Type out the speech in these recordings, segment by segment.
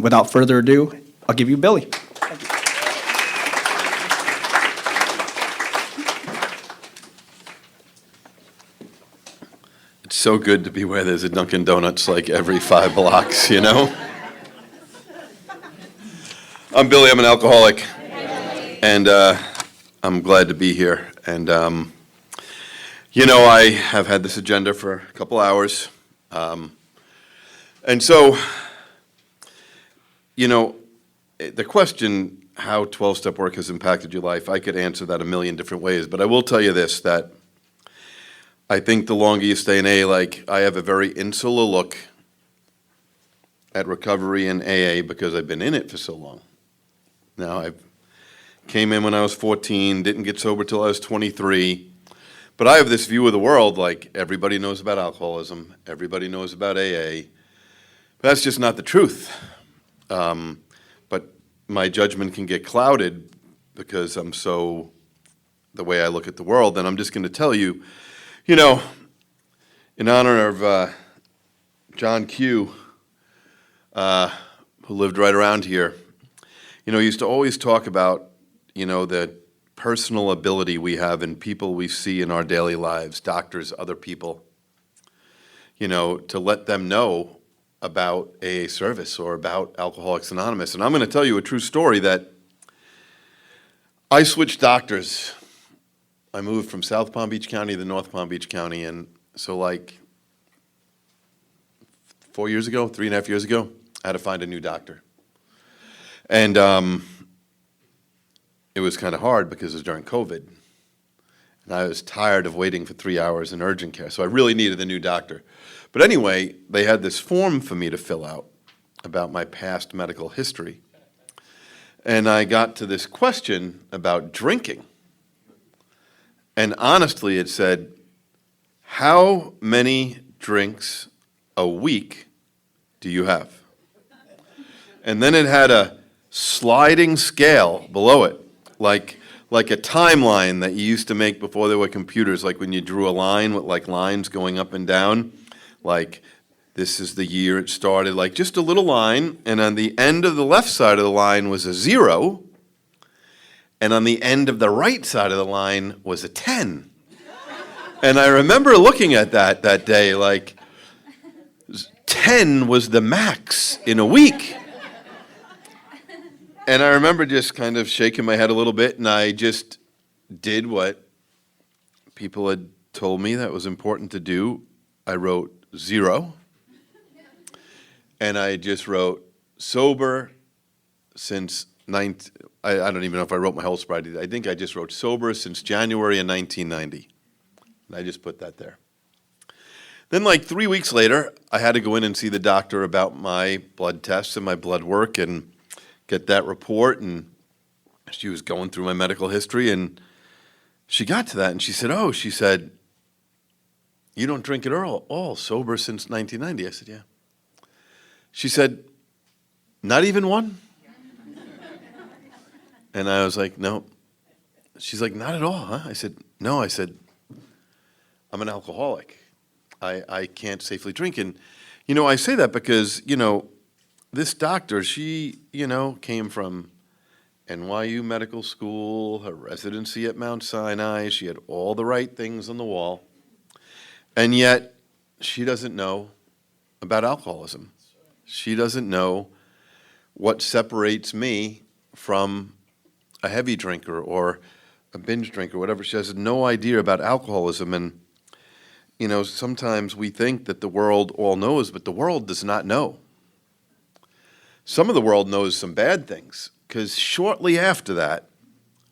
Without further ado, I'll give you Billy. It's so good to be where there's a Dunkin' Donuts like every 5 blocks, you know? I'm Billy, I'm an alcoholic, and I'm glad to be here. And, you know, I have had this agenda for a couple hours. And so, you know, the question, how 12-step work has impacted your life, I could answer that a million different ways. But I will tell you this, that I think the longer you stay in AA, like, I have a very insular look at recovery in AA because I've been in it for so long. Now, I came in when I was 14, didn't get sober till I was 23, but I have this view of the world like everybody knows about alcoholism, everybody knows about AA. That's just not the truth. But my judgment can get clouded because I'm so, the way I look at the world, and I'm just going to tell you, you know, in honor of John Q., who lived right around here, you know, he used to always talk about, you know, the personal ability we have in people we see in our daily lives, doctors, other people, you know, to let them know about AA service or about Alcoholics Anonymous. And I'm going to tell you a true story that I switched doctors. I moved from South Palm Beach County to North Palm Beach County, and so like 4 years ago, 3.5 years ago, I had to find a new doctor. And it was kind of hard because it was during COVID. And I was tired of waiting for 3 hours in urgent care, so I really needed a new doctor. But anyway, they had this form for me to fill out about my past medical history. And I got to this question about drinking. And honestly, it said, how many drinks a week do you have? And then it had a sliding scale below it, like a timeline that you used to make before there were computers, like when you drew a line with like lines going up and down, like this is the year it started, like just a little line, and on the end of the left side of the line was a 0, and on the end of the right side of the line was a 10. And I remember looking at that day, like 10 was the max in a week. And I remember just kind of shaking my head a little bit, and I just did what people had told me that was important to do. I wrote 0, and I just wrote sober since I don't even know if I wrote my whole sobriety. I think I just wrote sober since January of 1990, and I just put that there. Then like 3 weeks later, I had to go in and see the doctor about my blood tests and my blood work and get that report, and she was going through my medical history, and she got to that, and she said, oh, she said, you don't drink at all, sober since 1990. I said, yeah. She said, not even one? And I was like, no. She's like, not at all, huh? I said, no. I said, I'm an alcoholic. I can't safely drink. And, you know, I say that because, you know, this doctor, she, you know, came from NYU Medical School, her residency at Mount Sinai. She had all the right things on the wall. And yet, she doesn't know about alcoholism. She doesn't know what separates me from a heavy drinker or a binge drinker, whatever. She has no idea about alcoholism. And, you know, sometimes we think that the world all knows, but the world does not know. Some of the world knows some bad things, because shortly after that,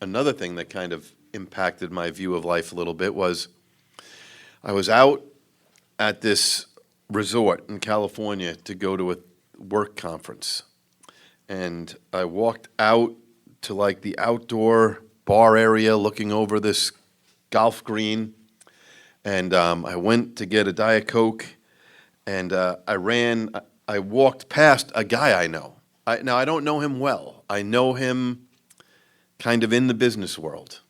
another thing that kind of impacted my view of life a little bit was I was out at this resort in California to go to a work conference. And I walked out to like the outdoor bar area looking over this golf green. And I went to get a Diet Coke, and I walked past a guy I know. Now, I don't know him well. I know him kind of in the business world.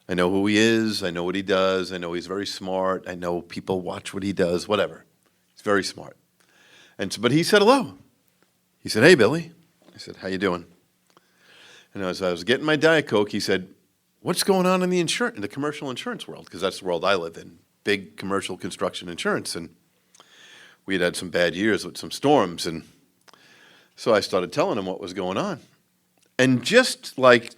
I know who he is. I know what he does. I know he's very smart. I know people watch what he does, whatever. He's very smart. But he said hello. He said, "Hey, Billy." I said, "How you doing?" And as I was getting my Diet Coke, he said, "What's going on in the commercial insurance world?" Because that's the world I live in, big commercial construction insurance. And we had some bad years with some storms. And so I started telling him what was going on. And just like,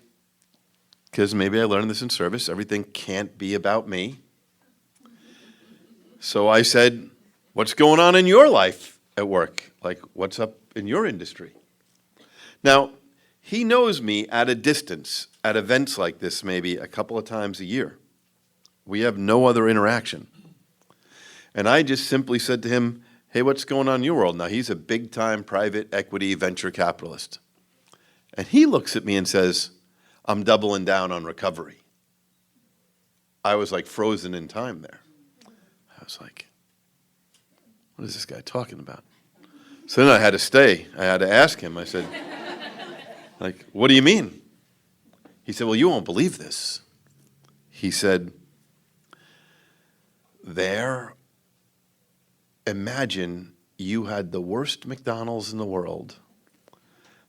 because maybe I learned this in service, everything can't be about me. So I said, "What's going on in your life at work? Like, what's up in your industry?" Now, he knows me at a distance, at events like this, maybe a couple of times a year. We have no other interaction. And I just simply said to him, "Hey, what's going on in your world?" Now, he's a big-time private equity venture capitalist. And he looks at me and says, "I'm doubling down on recovery." I was like frozen in time there. I was like, what is this guy talking about? So then I had to stay. I had to ask him. I said, like, "What do you mean?" He said, "Well, you won't believe this." He said, imagine you had the worst McDonald's in the world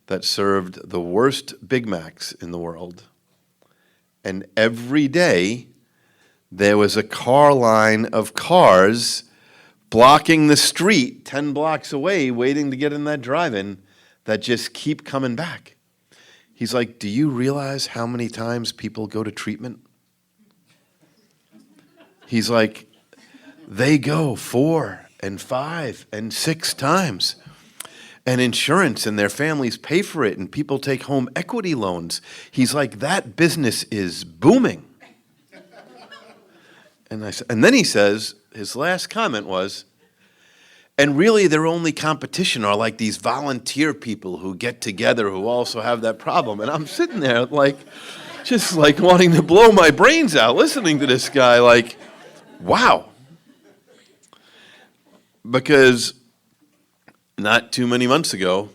that served the worst Big Macs in the world, and every day there was a car line of cars blocking the street 10 blocks away waiting to get in that drive-in that just keep coming back. He's like, "Do you realize how many times people go to treatment?" He's like, "They go 4 and 5 and 6 times. And insurance and their families pay for it, and people take home equity loans." He's like, "That business is booming." And then he says, his last comment was, "And really their only competition are like these volunteer people who get together who also have that problem." And I'm sitting there like, just like wanting to blow my brains out listening to this guy, like, wow. Because not too many months ago,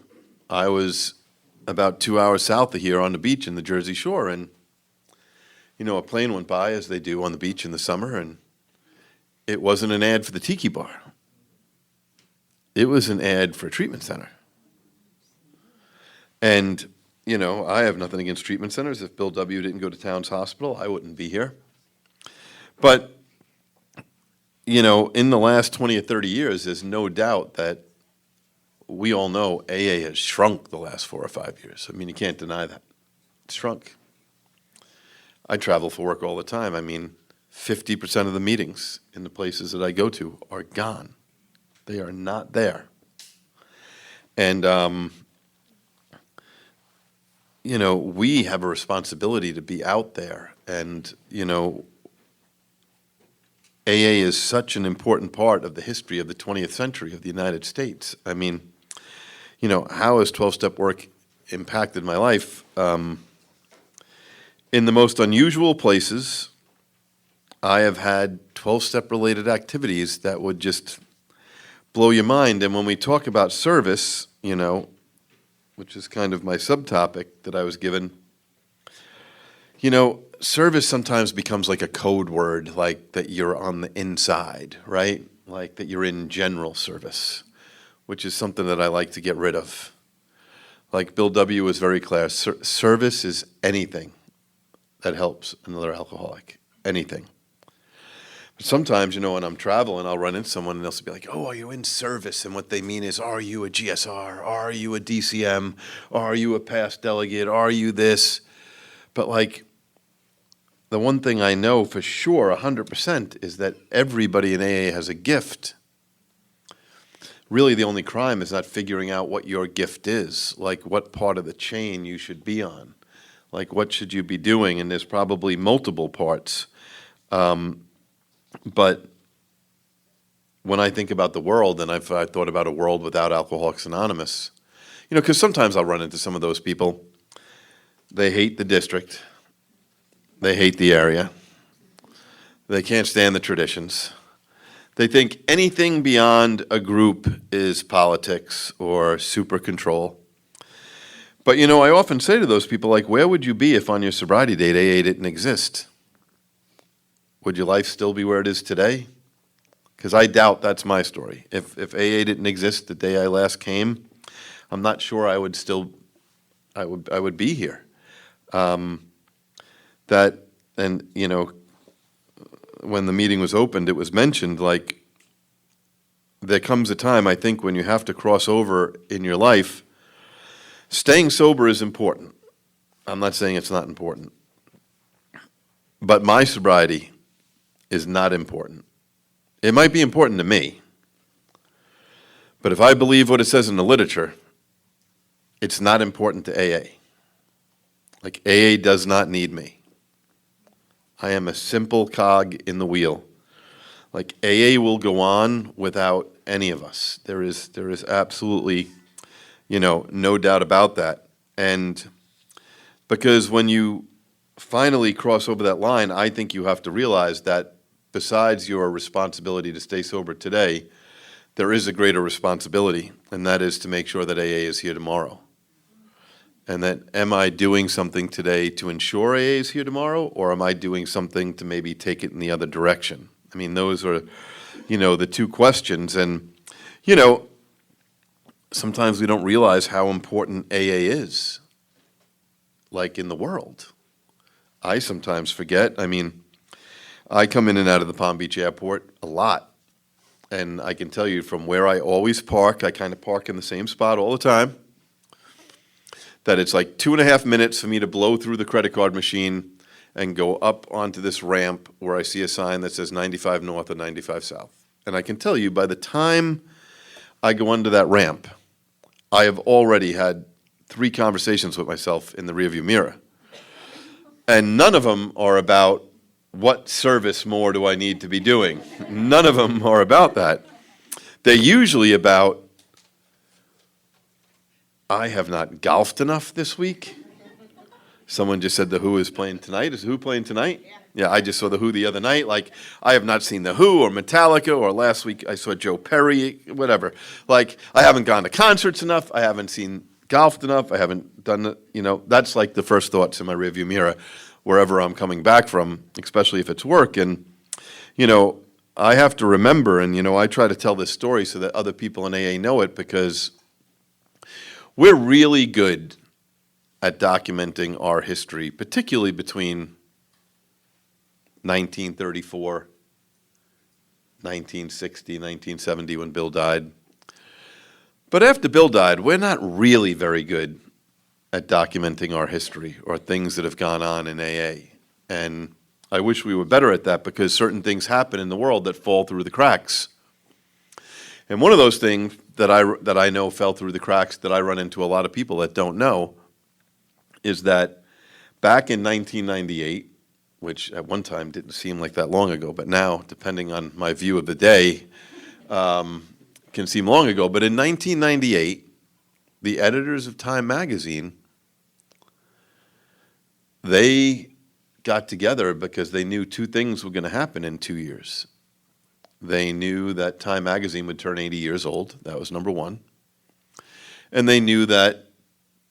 I was about 2 hours south of here on the beach in the Jersey Shore, and a plane went by, as they do on the beach in the summer, and it wasn't an ad for the tiki bar. It was an ad for a treatment center. And, I have nothing against treatment centers. If Bill W. didn't go to Towns Hospital, I wouldn't be here. But, in the last 20 or 30 years, there's no doubt that we all know AA has shrunk the last 4 or 5 years. I mean, you can't deny that. It's shrunk. I travel for work all the time. 50% of the meetings in the places that I go to are gone. They are not there. And, we have a responsibility to be out there. And, AA is such an important part of the history of the 20th century of the United States. How has 12-step work impacted my life? In the most unusual places, I have had 12-step related activities that would just blow your mind. And when we talk about service, which is kind of my subtopic that I was given, service sometimes becomes like a code word, like that you're on the inside, right? Like that you're in general service, which is something that I like to get rid of. Like Bill W. was very clear, service is anything that helps another alcoholic, anything. But sometimes, when I'm traveling, I'll run into someone and they'll be like, "Oh, are you in service?" And what they mean is, are you a GSR? Are you a DCM? Are you a past delegate? Are you this? But like, the one thing I know for sure, 100%, is that everybody in AA has a gift. Really, the only crime is not figuring out what your gift is, like what part of the chain you should be on. Like, what should you be doing? And there's probably multiple parts. But when I think about the world, and I've thought about a world without Alcoholics Anonymous, because sometimes I'll run into some of those people. They hate the district. They hate the area. They can't stand the traditions. They think anything beyond a group is politics or super control. But, I often say to those people, like, where would you be if on your sobriety date AA didn't exist? Would your life still be where it is today? Because I doubt that's my story. If AA didn't exist the day I last came, I'm not sure I would still, I would be here. That, and, you know, when the meeting was opened, it was mentioned, like, there comes a time, I think, when you have to cross over in your life. Staying sober is important. I'm not saying it's not important. But my sobriety is not important. It might be important to me. But if I believe what it says in the literature, it's not important to AA. Like, AA does not need me. I am a simple cog in the wheel. Like, AA will go on without any of us. There is absolutely, you know, no doubt about that. And because when you finally cross over that line, I think you have to realize that besides your responsibility to stay sober today, there is a greater responsibility, and that is to make sure that AA is here tomorrow. And that, am I doing something today to ensure AA is here tomorrow, or am I doing something to maybe take it in the other direction? I mean, those are, you know, the two questions. And, you know, sometimes we don't realize how important AA is, like, in the world. I sometimes forget. I mean, I come in and out of the Palm Beach airport a lot. And I can tell you from where I always park, I kind of park in the same spot all the time, that it's like 2.5 minutes for me to blow through the credit card machine and go up onto this ramp where I see a sign that says 95 North and 95 South. And I can tell you, by the time I go under that ramp, I have already had 3 conversations with myself in the rearview mirror. And none of them are about, what service more do I need to be doing? None of them are about that. They're usually about, I have not golfed enough this week. Someone just said The Who is playing tonight. Is The Who playing tonight? Yeah, I just saw The Who the other night. Like, I have not seen The Who or Metallica, or last week I saw Joe Perry, whatever. Like, I haven't gone to concerts enough. I haven't seen golfed enough. I haven't done, you know, that's like the first thoughts in my rearview mirror, wherever I'm coming back from, especially if it's work. And, you know, I have to remember, and, you know, I try to tell this story so that other people in AA know it, because we're really good at documenting our history, particularly between 1934, 1960, 1970, when Bill died. But after Bill died, we're not really very good at documenting our history or things that have gone on in AA. And I wish we were better at that, because certain things happen in the world that fall through the cracks. And one of those things that I know fell through the cracks, that I run into a lot of people that don't know, is that back in 1998, which at one time didn't seem like that long ago, but now, depending on my view of the day, can seem long ago. But in 1998, the editors of Time magazine, they got together because they knew 2 things were going to happen in 2 years. They knew that Time magazine would turn 80 years old. That was number 1. And they knew that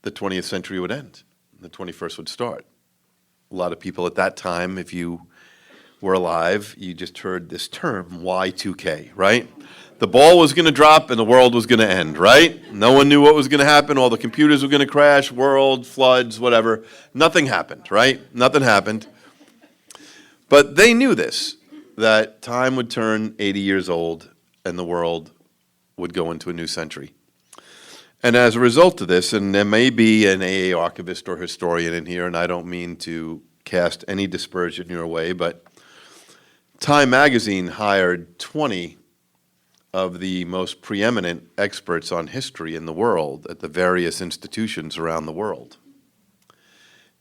the 20th century would end. The 21st would start. A lot of people at that time, if you were alive, you just heard this term, Y2K, right? The ball was going to drop and the world was going to end, right? No one knew what was going to happen. All the computers were going to crash, world, floods, whatever. Nothing happened, right? Nothing happened. But they knew this, that time would turn 80 years old and the world would go into a new century. And as a result of this, and there may be an AA archivist or historian in here, and I don't mean to cast any dispersion your way, but Time magazine hired 20 of the most preeminent experts on history in the world at the various institutions around the world.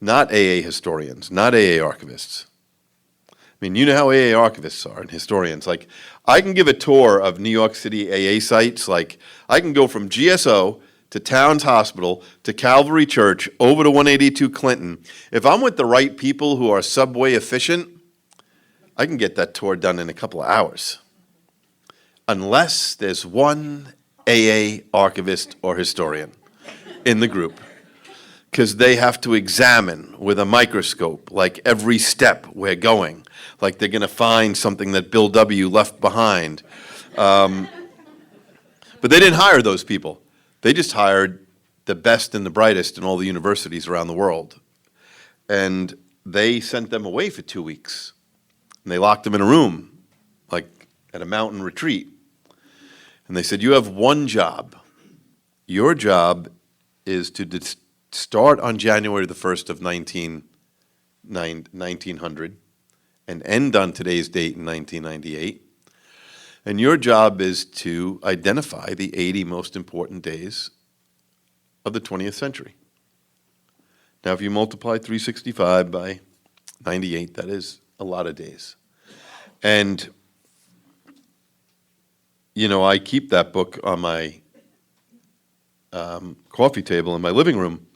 Not AA historians, not AA archivists. I mean, you know how AA archivists are and historians. Like, I can give a tour of New York City AA sites. Like, I can go from GSO to Towns Hospital to Calvary Church over to 182 Clinton. If I'm with the right people who are subway efficient, I can get that tour done in a couple of hours. Unless there's one AA archivist or historian in the group, because they have to examine with a microscope, like, every step we're going, like they're going to find something that Bill W. left behind. But they didn't hire those people. They just hired the best and the brightest in all the universities around the world. And they sent them away for 2 weeks. And they locked them in a room, like at a mountain retreat. And they said, you have one job. Your job is to start on January the 1st of 1900 and end on today's date in 1998. And your job is to identify the 80 most important days of the 20th century. Now, if you multiply 365 by 98, that is a lot of days. And, you know, I keep that book on my coffee table in my living room.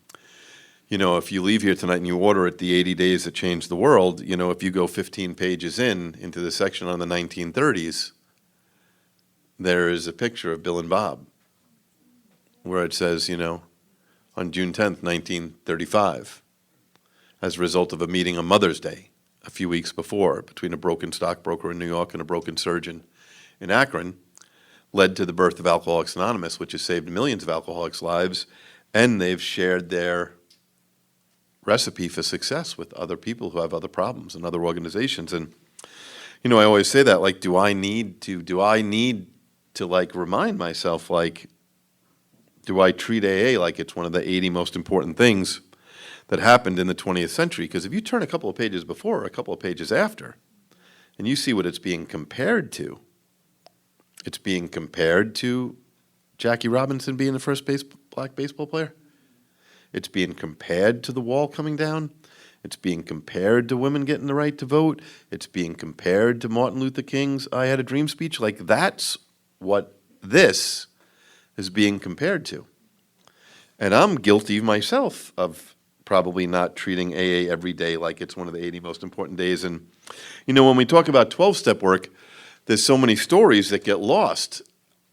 You know, if you leave here tonight and you order it, The 80 Days That Changed the World, you know, if you go 15 pages into the section on the 1930s, there is a picture of Bill and Bob where it says, you know, on June 10th, 1935, as a result of a meeting on Mother's Day a few weeks before between a broken stockbroker in New York and a broken surgeon in Akron, led to the birth of Alcoholics Anonymous, which has saved millions of alcoholics' lives, and they've shared their recipe for success with other people who have other problems and other organizations. And, you know, I always say that, like, do I need to like remind myself, like, do I treat AA like it's one of the 80 most important things that happened in the 20th century? Because if you turn a couple of pages before or a couple of pages after, and you see what it's being compared to, it's being compared to Jackie Robinson being the first black baseball player. It's being compared to the wall coming down. It's being compared to women getting the right to vote. It's being compared to Martin Luther King's I Had a Dream speech. Like, that's what this is being compared to. And I'm guilty myself of probably not treating AA every day like it's one of the 80 most important days. And, you know, when we talk about 12-step work, there's so many stories that get lost.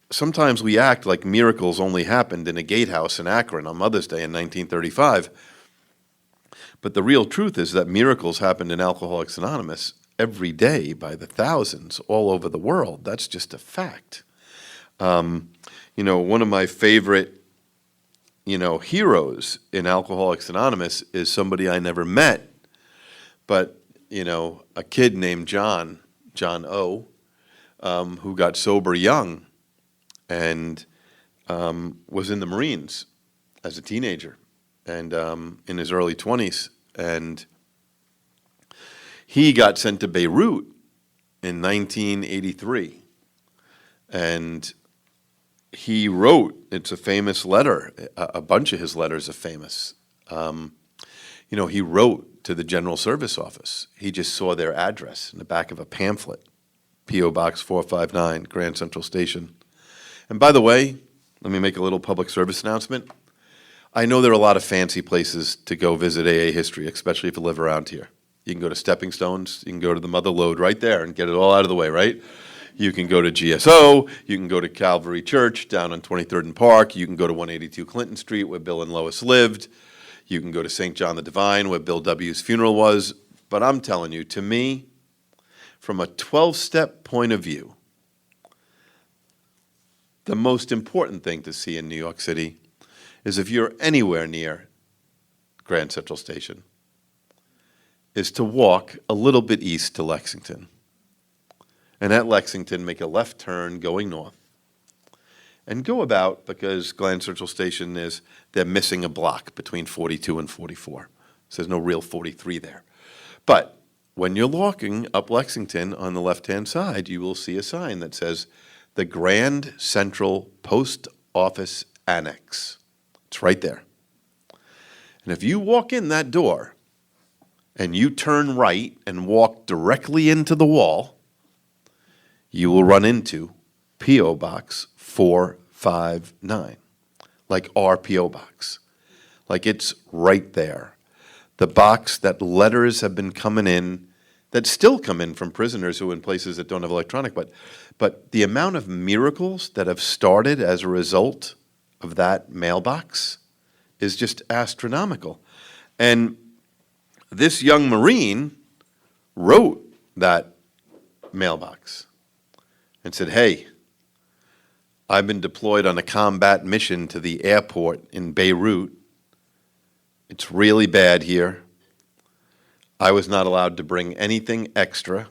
Sometimes we act like miracles only happened in a gatehouse in Akron on Mother's Day in 1935. But the real truth is that miracles happened in Alcoholics Anonymous every day by the thousands all over the world. That's just a fact. You know, one of my favorite, you know, heroes in Alcoholics Anonymous is somebody I never met, but, you know, a kid named John O., who got sober young and was in the Marines as a teenager and in his early 20s. And he got sent to Beirut in 1983. And he wrote, it's a famous letter, a bunch of his letters are famous. You know, he wrote to the General Service Office. He just saw their address in the back of a pamphlet, P.O. Box 459, Grand Central Station. And by the way, let me make a little public service announcement. I know there are a lot of fancy places to go visit AA history, especially if you live around here. You can go to Stepping Stones, you can go to the Mother Lode right there and get it all out of the way, right? You can go to GSO, you can go to Calvary Church down on 23rd and Park, you can go to 182 Clinton Street where Bill and Lois lived, you can go to St. John the Divine where Bill W.'s funeral was. But I'm telling you, to me, from a 12-step point of view, the most important thing to see in New York City is if you're anywhere near Grand Central Station, is to walk a little bit east to Lexington. And at Lexington, make a left turn going north. And go about, because Grand Central Station they're missing a block between 42 and 44. So there's no real 43 there. But when you're walking up Lexington on the left-hand side, you will see a sign that says, the Grand Central Post Office Annex. It's right there. And if you walk in that door and you turn right and walk directly into the wall, you will run into P.O. Box 459, like our P.O. Box. Like, it's right there. The box that letters have been coming in, that still come in from prisoners who are in places that don't have electronic, but the amount of miracles that have started as a result of that mailbox is just astronomical. And this young Marine wrote that mailbox and said, hey, I've been deployed on a combat mission to the airport in Beirut. It's really bad here. I was not allowed to bring anything extra.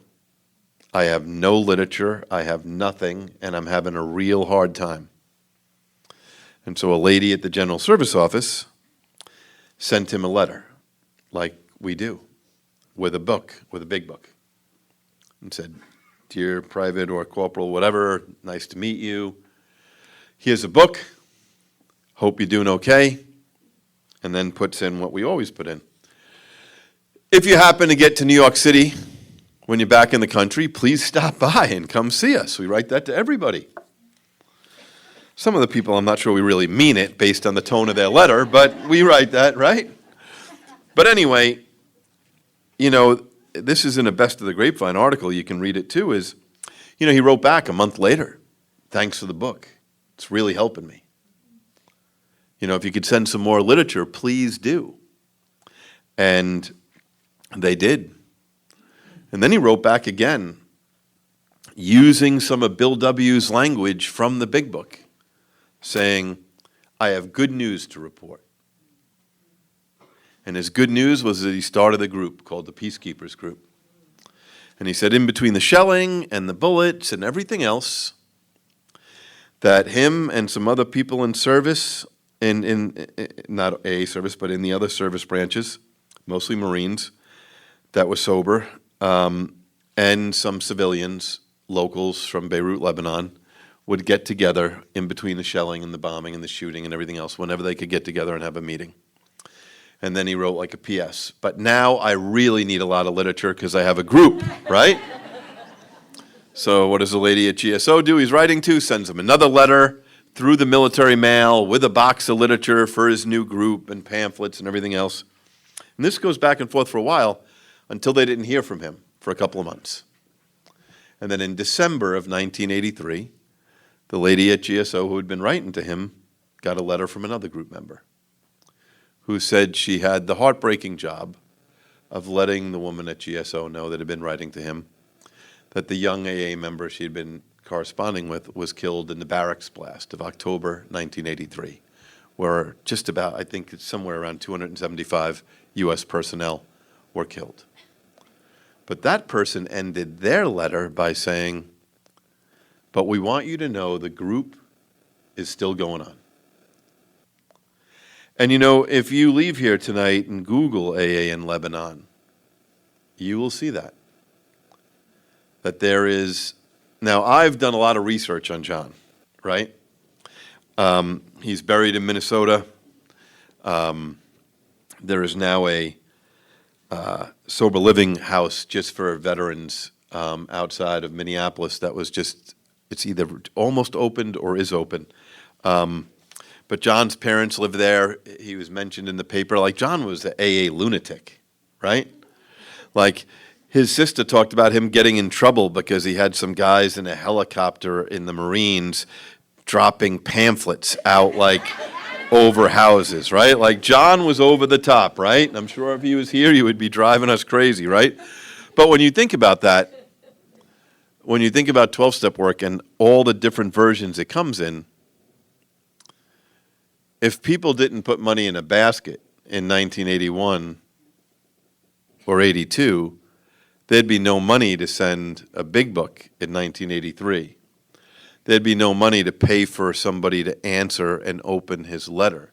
I have no literature, I have nothing, and I'm having a real hard time. And so a lady at the General Service Office sent him a letter, like we do, with a book, with a big book, and said, "Dear Private or Corporal, whatever, nice to meet you. Here's a book. Hope you're doing okay." And then puts in what we always put in. If you happen to get to New York City when you're back in the country, please stop by and come see us. We write that to everybody. Some of the people, I'm not sure we really mean it based on the tone of their letter, but we write that, right? But anyway, you know, this is in a Best of the Grapevine article. You can read it too. Is, you know, he wrote back a month later, "Thanks for the book. It's really helping me. You know, if you could send some more literature, please do." And they did. And then he wrote back again, using some of Bill W.'s language from the big book, saying, "I have good news to report." And his good news was that he started a group called the Peacekeepers Group. And he said in between the shelling and the bullets and everything else, that him and some other people in service, in not AA service, but in the other service branches, mostly Marines, that were sober, and some civilians, locals from Beirut, Lebanon, would get together in between the shelling and the bombing and the shooting and everything else, whenever they could get together and have a meeting. And then he wrote like a PS. "But now I really need a lot of literature because I have a group," right? So what does the lady at GSO do? He's writing to, sends him another letter through the military mail with a box of literature for his new group and pamphlets and everything else. And this goes back and forth for a while until they didn't hear from him for a couple of months. And then in December of 1983, the lady at GSO who had been writing to him got a letter from another group member who said she had the heartbreaking job of letting the woman at GSO know that had been writing to him that the young AA member she had been corresponding with was killed in the barracks blast of October 1983, where just about, I think it's somewhere around 275 U.S. personnel were killed. But that person ended their letter by saying, "But we want you to know the group is still going on." And you know, if you leave here tonight and Google AA in Lebanon, you will see that. That there is, now I've done a lot of research on John, right? He's buried in Minnesota. There is now a sober living house just for veterans outside of Minneapolis that was just, it's either almost opened or is open. But John's parents live there. He was mentioned in the paper. Like, John was an AA lunatic, right? Like, his sister talked about him getting in trouble because he had some guys in a helicopter in the Marines dropping pamphlets out, like, over houses, right? Like, John was over the top, right? I'm sure if he was here, he would be driving us crazy, right? But when you think about that, when you think about 12-step work and all the different versions it comes in, if people didn't put money in a basket in 1981 or 82, there'd be no money to send a big book in 1983. There'd be no money to pay for somebody to answer and open his letter.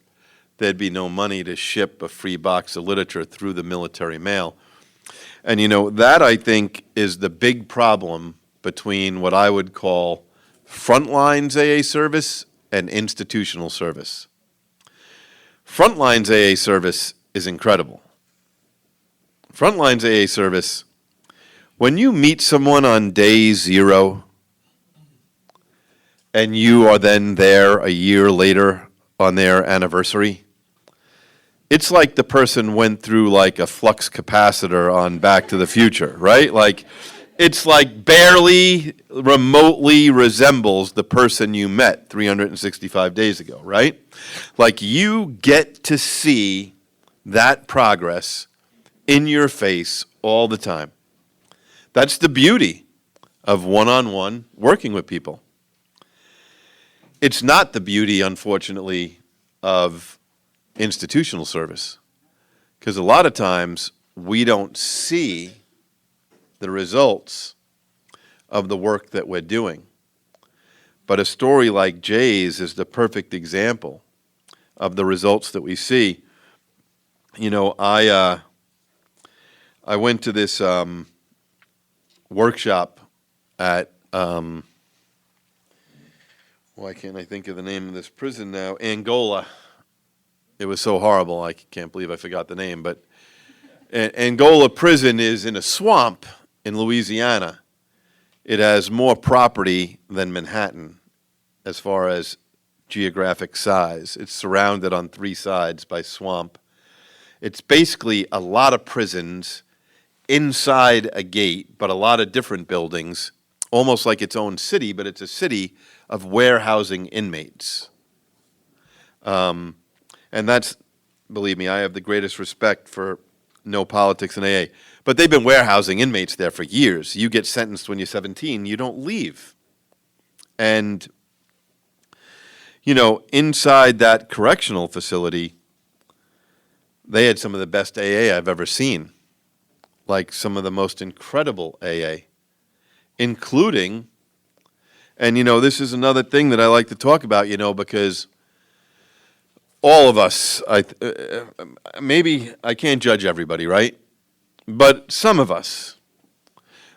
There'd be no money to ship a free box of literature through the military mail. And you know, that I think is the big problem between what I would call frontlines AA service and institutional service. Frontlines AA service is incredible. Frontlines AA service, when you meet someone on day 0 and you are then there a year later on their anniversary, it's like the person went through like a flux capacitor on Back to the Future, right? Like, it's like barely remotely resembles the person you met 365 days ago, right? Like, you get to see that progress in your face all the time. That's the beauty of one-on-one working with people. it's not the beauty, unfortunately, of institutional service. Because a lot of times we don't see the results of the work that we're doing. But a story like Jay's is the perfect example of the results that we see. You know, I went to this workshop at, why can't I think of the name of this prison now? Angola. It was so horrible, I can't believe I forgot the name. But Angola prison is in a swamp in Louisiana. It has more property than Manhattan as far as geographic size. It's surrounded on 3 sides by swamp. It's basically a lot of prisons inside a gate, but a lot of different buildings, almost like its own city, but it's a city of warehousing inmates. And that's, believe me, I have the greatest respect for no politics in AA. But they've been warehousing inmates there for years. You get sentenced when you're 17, you don't leave. And, you know, inside that correctional facility, they had some of the best AA I've ever seen. Like some of the most incredible AA, including, and, you know, this is another thing that I like to talk about, you know, because all of us, maybe I can't judge everybody, right? But some of us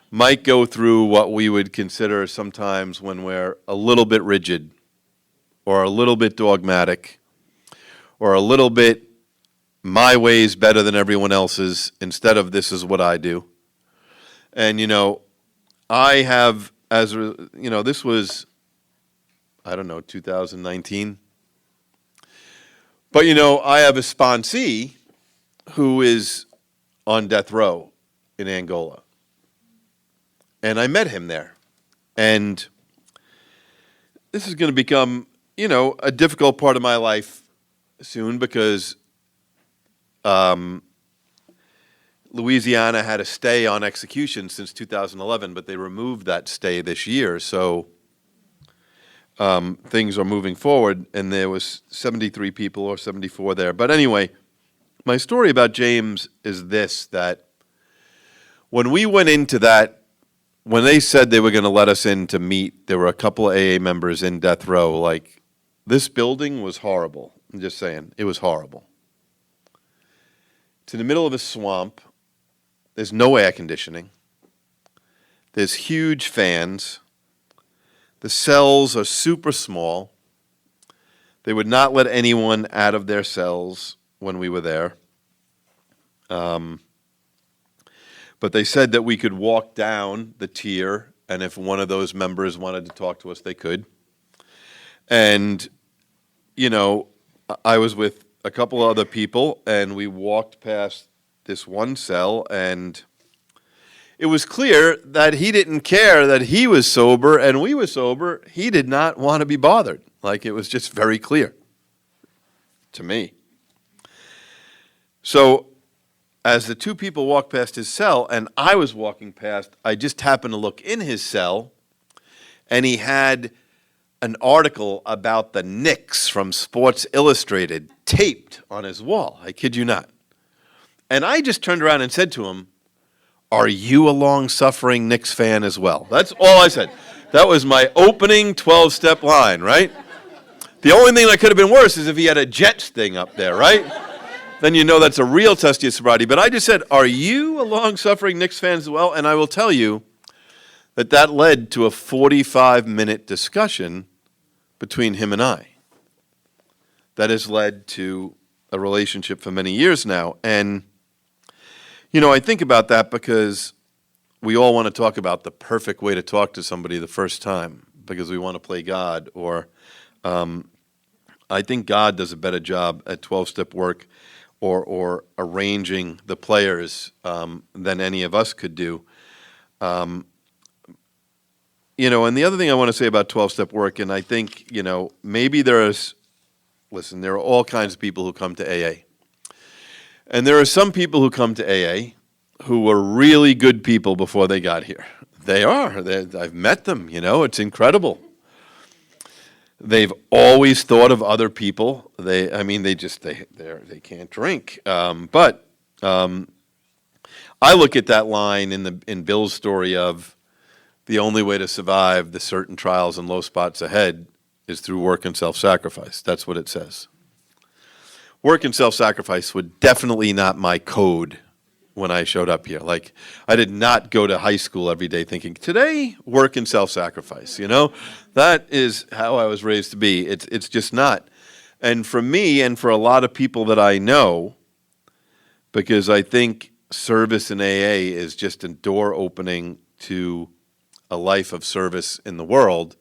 might go through what we would consider sometimes when we're a little bit rigid or a little bit dogmatic or a little bit my way's better than everyone else's instead of this is what I do. And, you know, I have, this was, 2019. But, you know, I have a sponsee who is on death row in Angola. And I met him there. And this is going to become, you know, a difficult part of my life soon because Louisiana had a stay on execution since 2011, but they removed that stay this year. So things are moving forward, and there was 73 people or 74 there. But anyway, my story about James is this, that when we went into that, when they said they were going to let us in to meet, there were a couple of AA members in death row. Like, this building was horrible. I'm just saying, it was horrible. It's in the middle of a swamp. There's no air conditioning. There's huge fans. The cells are super small. They would not let anyone out of their cells when we were there. But they said that we could walk down the tier, and if one of those members wanted to talk to us, they could. And, you know, I was with a couple other people, and we walked past this one cell, and it was clear that he didn't care that he was sober and we were sober. He did not want to be bothered. Like, it was just very clear to me. So as the 2 people walked past his cell and I was walking past, I just happened to look in his cell, and he had an article about the Knicks from Sports Illustrated taped on his wall. I kid you not. And I just turned around and said to him, "Are you a long-suffering Knicks fan as well?" That's all I said. That was my opening 12-step line, right? The only thing that could have been worse is if he had a Jets thing up there, right? Then you know that's a real test of your sobriety. But I just said, "Are you a long-suffering Knicks fan as well?" And I will tell you that led to a 45-minute discussion between him and I. That has led to a relationship for many years now. And you know, I think about that because we all want to talk about the perfect way to talk to somebody the first time because we want to play God. Or I think God does a better job at 12-step work or arranging the players than any of us could do. You know, and the other thing I want to say about 12-step work, and I think, you know, maybe there are all kinds of people who come to AA. And there are some people who come to AA who were really good people before they got here. They are. I've met them, you know. It's incredible. They've always thought of other people. They can't drink. But I look at that line in Bill's story of the only way to survive the certain trials and low spots ahead is through work and self-sacrifice. That's what it says. Work and self-sacrifice were definitely not my code when I showed up here. Like, I did not go to high school every day thinking, today, work and self-sacrifice, That is how I was raised to be. It's just not. And for me and for a lot of people that I know, because I think service in AA is just a door opening to a life of service in the world,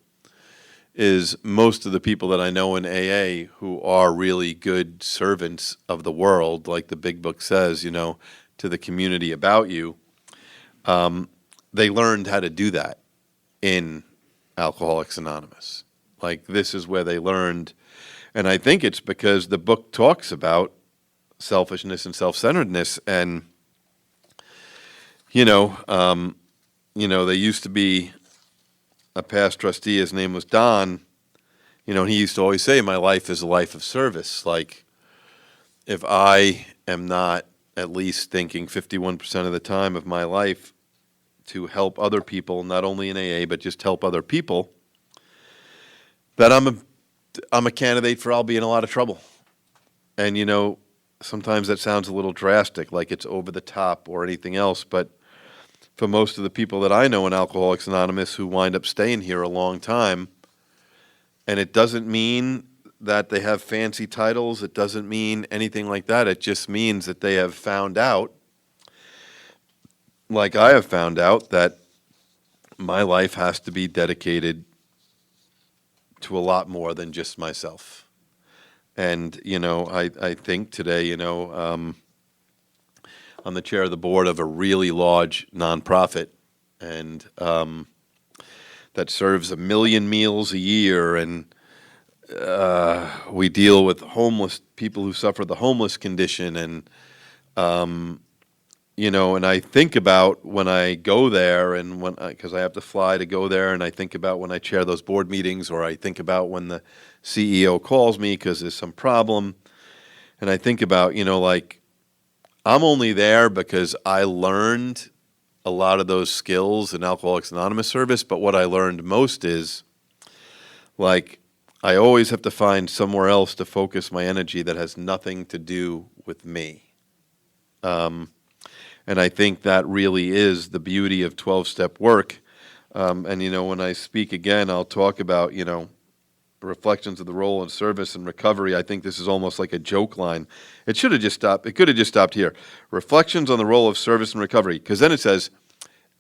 is most of the people that I know in AA who are really good servants of the world, like the big book says, to the community about you, they learned how to do that in Alcoholics Anonymous. Like, this is where they learned, and I think it's because the book talks about selfishness and self-centeredness, and there used to be a past trustee, his name was Don, and he used to always say, my life is a life of service. Like, if I am not at least thinking 51% of the time of my life to help other people, not only in AA, but just help other people, that I'm a candidate for I'll be in a lot of trouble. And, sometimes that sounds a little drastic, like it's over the top or anything else, but for most of the people that I know in Alcoholics Anonymous who wind up staying here a long time, and it doesn't mean that they have fancy titles, it doesn't mean anything like that, it just means that they have found out, like I have found out, that my life has to be dedicated to a lot more than just myself. And, I think today, I'm the chair of the board of a really large nonprofit, and that serves 1 million meals a year, and we deal with homeless people who suffer the homeless condition, and and I think about when I go there, and because I have to fly to go there, and I think about when I chair those board meetings, or I think about when the CEO calls me because there's some problem, and I think about I'm only there because I learned a lot of those skills in Alcoholics Anonymous service, but what I learned most is, I always have to find somewhere else to focus my energy that has nothing to do with me. And I think that really is the beauty of 12-step work. And, when I speak again, I'll talk about, reflections of the role in service and recovery. I think this is almost like a joke line. It should have just stopped. It could have just stopped here. Reflections on the role of service and recovery, because then it says,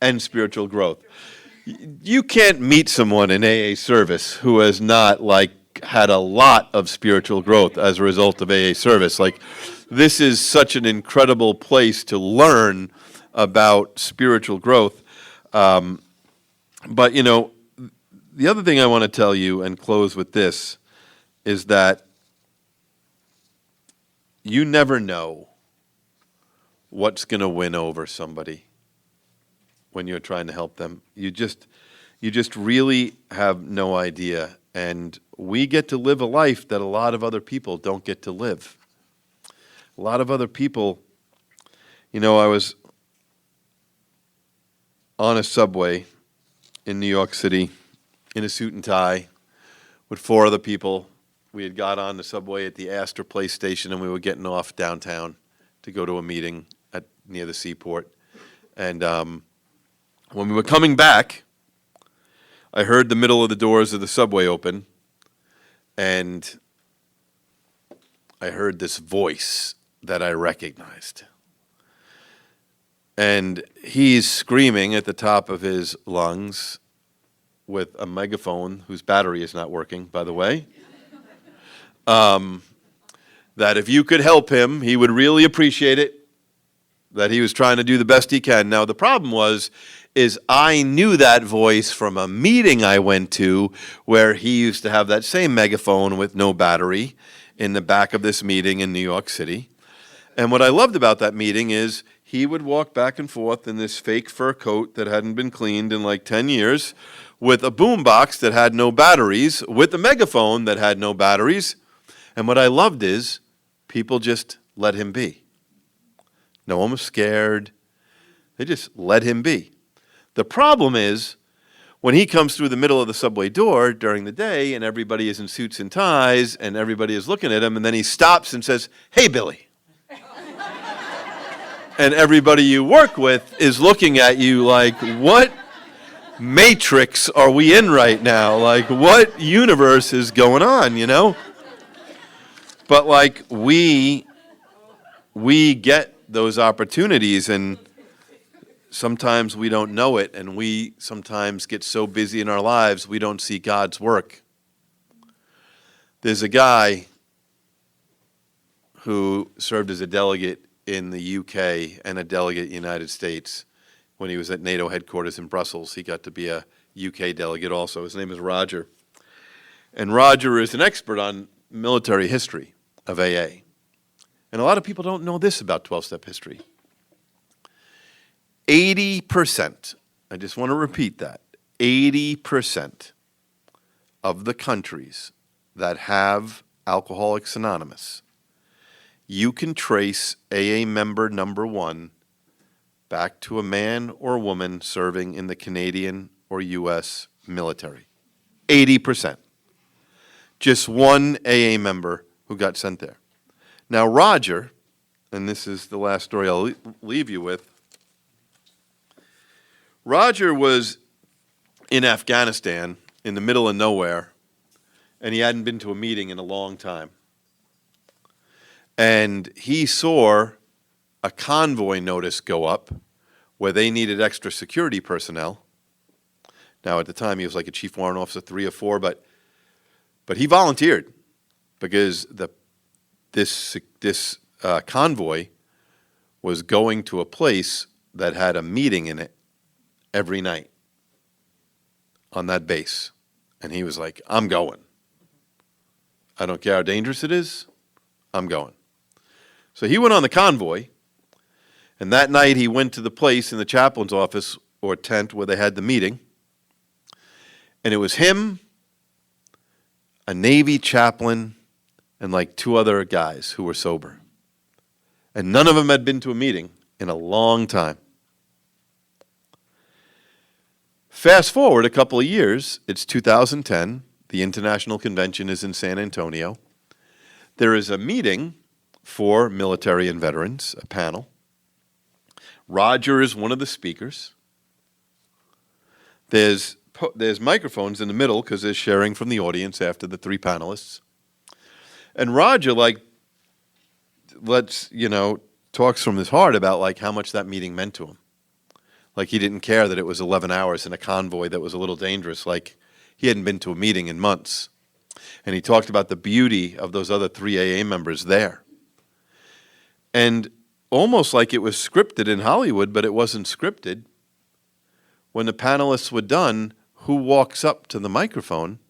and spiritual growth. You can't meet someone in AA service who has not had a lot of spiritual growth as a result of AA service. This is such an incredible place to learn about spiritual growth. But the other thing I want to tell you and close with this is that you never know what's going to win over somebody when you're trying to help them. You just really have no idea. And we get to live a life that a lot of other people don't get to live. A lot of other people, I was on a subway in New York City in a suit and tie with 4 other people. We had got on the subway at the Astor Place station, and we were getting off downtown to go to a meeting near the seaport. And when we were coming back, I heard the middle of the doors of the subway open, and I heard this voice that I recognized. And he's screaming at the top of his lungs with a megaphone whose battery is not working, by the way, that if you could help him, he would really appreciate it, that he was trying to do the best he can. Now, the problem is I knew that voice from a meeting I went to where he used to have that same megaphone with no battery in the back of this meeting in New York City. And what I loved about that meeting is he would walk back and forth in this fake fur coat that hadn't been cleaned in like 10 years, with a boombox that had no batteries, with a megaphone that had no batteries. And what I loved is people just let him be. No one was scared. They just let him be. The problem is when he comes through the middle of the subway door during the day and everybody is in suits and ties and everybody is looking at him, and then he stops and says, "Hey, Billy." And everybody you work with is looking at you like, what matrix are we in right now? Like, what universe is going on, you know? But like, we get those opportunities, and sometimes we don't know it, and we sometimes get so busy in our lives we don't see God's work. There's a guy who served as a delegate in the UK and a delegate in the United States. When he was at NATO headquarters in Brussels, he got to be a UK delegate also. His name is Roger. And Roger is an expert on military history of AA. And a lot of people don't know this about 12-step history. 80%, I just want to repeat that, 80% of the countries that have Alcoholics Anonymous, you can trace AA member number 1 back to a man or woman serving in the Canadian or U.S. military. 80%. Just one AA member who got sent there. Now, Roger, and this is the last story I'll leave you with, Roger was in Afghanistan in the middle of nowhere, and he hadn't been to a meeting in a long time. And he saw a convoy notice go up where they needed extra security personnel. Now, at the time, he was like a chief warrant officer, 3 or 4, but he volunteered because this convoy was going to a place that had a meeting in it every night on that base. And he was like, "I'm going. I don't care how dangerous it is, I'm going." So he went on the convoy, and that night he went to the place in the chaplain's office or tent where they had the meeting, and it was him, a Navy chaplain, and like 2 other guys who were sober. And none of them had been to a meeting in a long time. Fast forward a couple of years, it's 2010, the International Convention is in San Antonio. There is a meeting for military and veterans, a panel. Roger is one of the speakers. There's microphones in the middle because there's sharing from the audience after the 3 panelists. And Roger, talks from his heart about how much that meeting meant to him. Like he didn't care that it was 11 hours in a convoy that was a little dangerous. Like he hadn't been to a meeting in months. And he talked about the beauty of those other 3 AA members there. And almost like it was scripted in Hollywood, but it wasn't scripted. When the panelists were done, who walks up to the microphone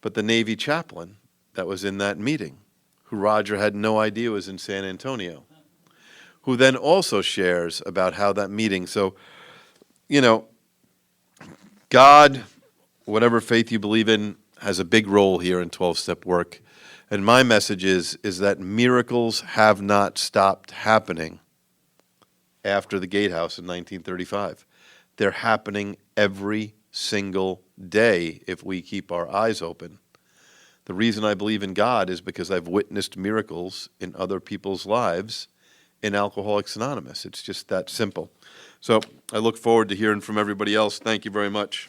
but the Navy chaplain that was in that meeting, who Roger had no idea was in San Antonio, who then also shares about how that meeting. So, God, whatever faith you believe in, has a big role here in 12-step work. And my message is that miracles have not stopped happening after the Gatehouse in 1935. They're happening every single day if we keep our eyes open. The reason I believe in God is because I've witnessed miracles in other people's lives in Alcoholics Anonymous. It's just that simple. So I look forward to hearing from everybody else. Thank you very much.